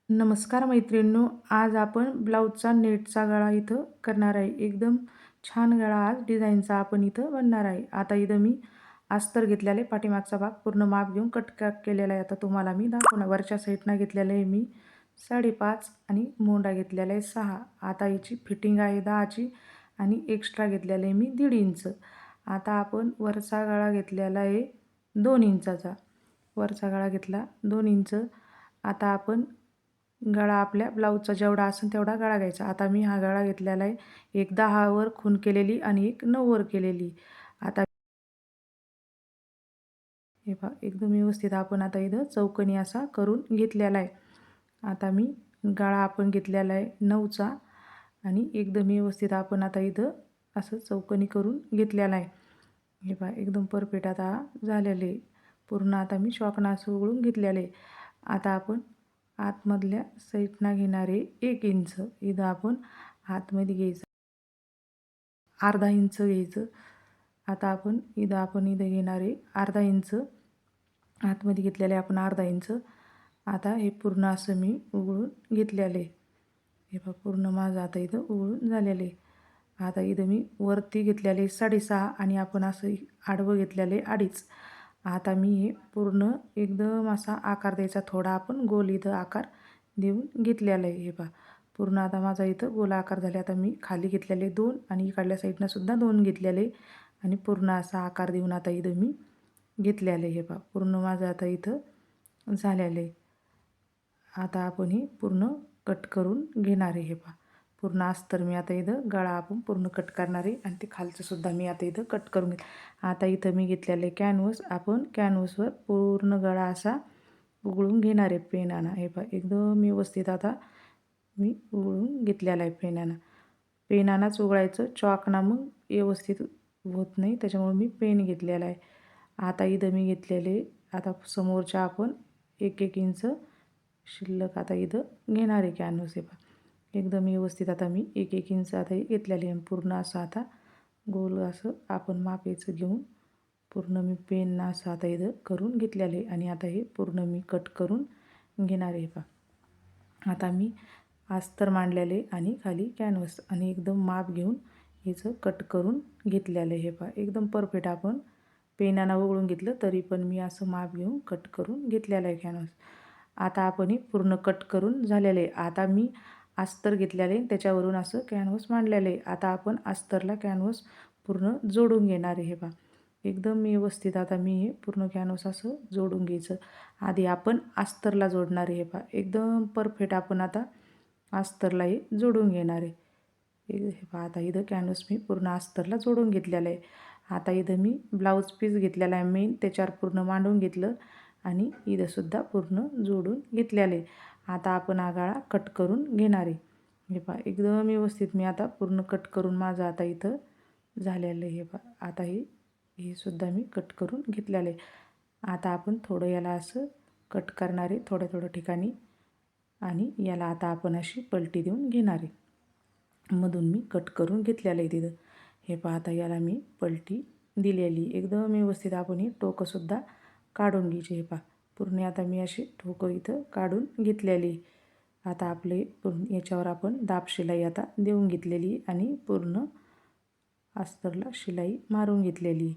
नमस्कार मैत्रिणींनो, आज आपण ब्लाऊजचा नेटचा गळा इथं करणार आहे. एकदम छान गळा आज डिझाईनचा आपण इथं बनणार आहे. आता इथं मी अस्तर घेतलेले पाठीमागचा भाग पूर्ण माप घेऊन कट केलेला आहे. आता तुम्हाला मी दाखवणार. वरच्या साईडनं घेतलेलं आहे मी 5.5 आणि मोंडा घेतलेला आहे 6. आता याची फिटिंग आहे 10ची आणि एक्स्ट्रा घेतलेलं आहे मी 1.5 इंच. आता आपण वरचा गळा घेतलेला आहे 2 इंचाचा. वरचा गळा घेतला 2 इंच. आता आपण गळा आपल्या ब्लाऊजचा जेवढा असेल तेवढा गळा घ्यायचा. आता मी हा गळा घेतलेला आहे. एक 10 वर खूण केलेली आणि एक 9 वर केलेली. आता हे पहा एकदम व्यवस्थित आपण आता इथं चौकोनी असा करून घेतलेला आहे. आता मी गळा आपण घेतलेला आहे 9चा आणि एकदम व्यवस्थित आपण आता इथं असं चौकोनी करून घेतलेला आहे. हे पहा एकदम परफेक्ट आता झालेलं आहे. पूर्ण आता मी शॉकनं असं उघडून घेतलेलं आहे. आता आपण आतमधल्या साईडनं घेणारे 1 इंच इथं आपण आतमध्ये घ्यायचं. अर्धा इंच घ्यायचं. आता आपण इथं घेणारे अर्धा इंच आतमध्ये घेतलेले आपण अर्धा इंच. आता हे पूर्ण असं मी उघडून घेतलेलं आहे. हे पहा पूर्ण माझं आता इथं उघडून झालेलं आहे. आता इथं मी वरती घेतलेले 6.5 आणि आपण असं आडवं घेतलेले 2.5. आता मी हे पूर्ण एकदम असा आकार द्यायचा. थोडा आपण गोल इथं आकार देऊन घेतलेला आहे. हे पहा पूर्ण आता माझा इथं गोल आकार झाले. आता मी खाली घेतलेले 2 आणि इकडल्या साईडनं सुद्धा 2 घेतलेले आणि पूर्ण असा आकार देऊन आता इथं मी घेतलेलं आहे. हे पहा पूर्ण माझं आता इथं झालेलं आहे. आता आपण हे पूर्ण कट करून घेणार आहे. हे पहा पूर्ण अस्तर मी आता इथं गळा आपण पूर्ण कट करणार आहे आणि ते खालचं सुद्धा मी आता इथं कट करून आता इथं मी घेतलेलं आहे कॅनव्हस. आपण कॅनव्हसवर पूर्ण गळा असा उघडून घेणार आहे पेनानं. हे पहा एकदम व्यवस्थित आता मी उघडून घेतलेला आहे पेनानं. पेनानंच उघडायचं, चॉकनं मग व्यवस्थित होत नाही, त्याच्यामुळे मी पेन घेतलेला आहे. आता इथं मी घेतलेले आता समोरच्या आपण 1-1 इंच शिल्लक आता इथं घेणार आहे कॅनव्हस. हे पहा एकदम व्यवस्थित आता मी 1-1 इंच आता घेतलेले आहे. पूर्ण असं आता गोल असं आपण मापायचं घेऊन पूर्ण मी पेननं असं आता इथं करून घेतलेलं आहे आणि आता हे पूर्ण मी कट करून घेणार आहे. पहा आता मी अस्तर मांडलेले आणि खाली कॅनव्हस आणि एकदम माप घेऊन हिचं कट करून घेतलेलं आहे. हे पहा एकदम परफेक्ट आपण पेनानं उघडून घेतलं तरी पण मी असं माप घेऊन कट करून घेतलेलं आहे कॅनव्हस. आता आपण हे पूर्ण कट करून झालेलं आहे. आता मी अस्तर घेतलेलं आहे त्याच्यावरून असं कॅनव्हस मांडलेलं आहे. आता आपण अस्तरला कॅनव्हस पूर्ण जोडून घेणार आहे. हे पहा एकदम व्यवस्थित आता मी हे पूर्ण कॅनव्हस असं जोडून घ्यायचं. आधी आपण अस्तरला जोडणार आहे. हे पहा एकदम परफेक्ट आपण आता अस्तरला हे जोडून घेणार आहे. हे पहा आता इथं कॅनव्हस मी पूर्ण अस्तरला जोडून घेतलेलं आहे. आता इथं मी ब्लाऊज पीस घेतलेला आहे मेन, त्याच्यावर पूर्ण मांडून घेतलं आणि इथंसुद्धा पूर्ण जोडून घेतलेलं आहे. आता आपण हा गळा कट करून घेणार आहे. हे पहा एकदम व्यवस्थित मी आता पूर्ण कट करून माझं आता इथं झालेलं आहे. हे पहा आता हे सुद्धा मी कट करून घेतलेलं आहे. आता आपण थोडं याला असं कट करणार आहे थोड्या ठिकाणी आणि याला आता आपण अशी पलटी देऊन घेणार आहे. मधून मी कट करून घेतलेलं आहे तिथं. हे पहा आता याला मी पलटी दिलेली एकदम व्यवस्थित आपण ही टोकंसुद्धा काढून घ्यायची. हे पहा पूर्ण आता मी अशी ठोकं इथं काढून घेतलेली. आता आपले पूर्ण याच्यावर आपण दाब शिलाई आता देऊन घेतलेली आणि पूर्ण अस्तरला शिलाई मारून घेतलेली.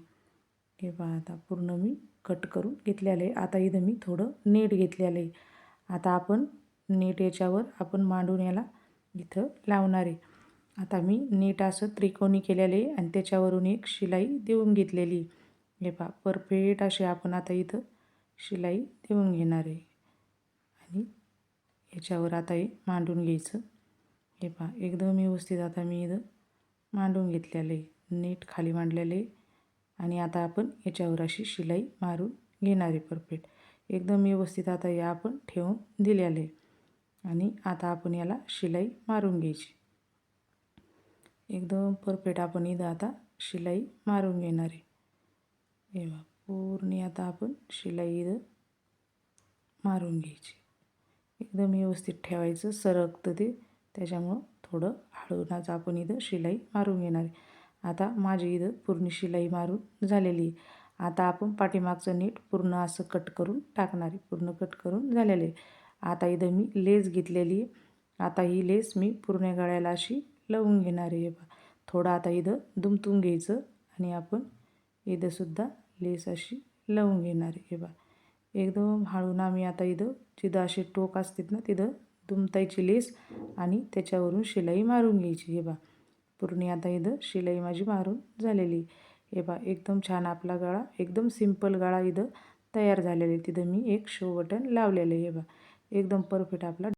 हे पहा आता पूर्ण मी कट करून घेतलेलं आहे. आता इथं मी थोडं नेट घेतलेलं आहे. आता आपण नेट याच्यावर आपण मांडून याला इथं लावणार आहे. आता मी नेट असं त्रिकोणी केलेलं आहे आणि त्याच्यावरून एक शिलाई देऊन घेतलेली. हे पहा परफेक्ट अशी आपण आता इथं शिलाई देऊन घेणार आहे आणि याच्यावर आता हे मांडून घ्यायचं. हे पहा एकदम व्यवस्थित आता मी इथं मांडून घेतलेलं आहे. नेट खाली मांडलेलं आहे आणि आता आपण याच्यावर अशी शिलाई मारून घेणार आहे परफेक्ट. एकदम व्यवस्थित आता या आपण ठेवून दिलेलं आहे आणि आता आपण याला शिलाई मारून घ्यायची. एकदम परफेक्ट आपण इथं आता शिलाई मारून घेणार आहे. हे बघा पूर्ण आता आपण शिलाई इथं मारून घ्यायची. एकदम व्यवस्थित ठेवायचं, सरकतं ते, त्याच्यामुळं थोडं हळूनच आपण इथं शिलाई मारून घेणार आहे. आता माझी इथं पूर्ण शिलाई मारून झालेली आहे. आता आपण पाठीमागचं नीट पूर्ण असं कट करून टाकणार आहे. पूर्ण कट करून झालेलं आहे. आता इथं मी लेस घेतलेली. आता ही लेस मी पूर्ण गळ्याला अशी लावून घेणार आहे. बा थोडं आता इथं दुमतून घ्यायचं आणि आपण इथं सुद्धा लेस अशी लावून घेणार आहे. बा एकदम हळून आम्ही आता इथं जिथं असे टोक असतात ना तिथं दुमतायची लेस आणि त्याच्यावरून शिलाई मारून घ्यायची. हे बा पूर्ण आता इथं शिलाई माझी मारून झालेली. हे बा एकदम छान आपला गळा, एकदम सिंपल गळा इथं तयार झालेला आहे. तिथं मी एक शो बटन लावलेलं आहे. हे बा एकदम परफेक्ट आपला